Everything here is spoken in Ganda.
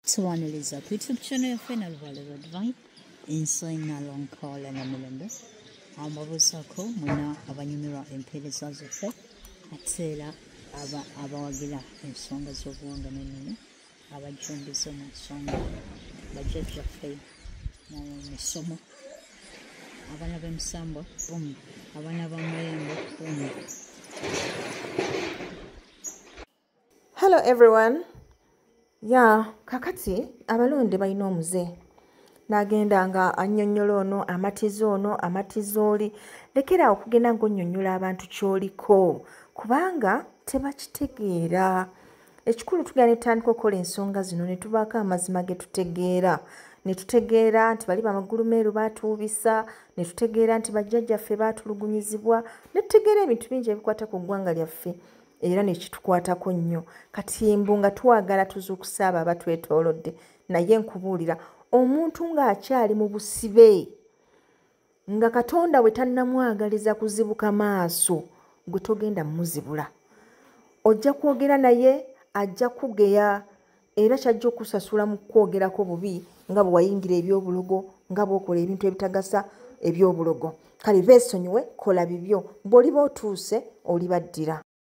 tuwaniriza ku YouTube channel yaffe Nalubaale Divine Inside Nalonkole na Mirembe amabuusako mwena abanyumirwa empeereza zaffe ate era abawagira ensonga z'obuwangwa n'ennono abajjumbise mu nsonga bajjajjaffe mu misomo abaana b'emisambwa abaana b'amayembe Hello everyone. Kakati abalonde balina omuze. Nagenda nga annyonnyola ono amatiza oli. Lekera okugenda ng'onnyonnyola abantu ky'oliko kubanga tebakitegeera. Ekikulu tugenda netandika okukola ensonga zino ne tubaako amazima ge tutegeera. Ne tutegeera nti bali bamagulu meeru baatuubisa, ne tutegeera nti bajjajjaffe baatulugunyizibwa, ne tutegeera ebintu bingi ebikwata ku ggwanga lyaffe. Era nekitukwatako nnyo kati mbu nga twagala tuzuukusa abo abatwetoolodde naye nkubuulira omuntu ng'akyali mu busibe nga Katonda bwe tannamwagaliza kuzibuka maaso gwe togenda muzibula ojja kwogera naye ajja kugeya era kyajja okusasula mu kwogerako bubi nga bwe wayingira ebyobulogo nga bw'okola ebintu ebitagasa ebyobulogo kale beesonyiwe kola bibyo bw'oliba otuuse olibaddira.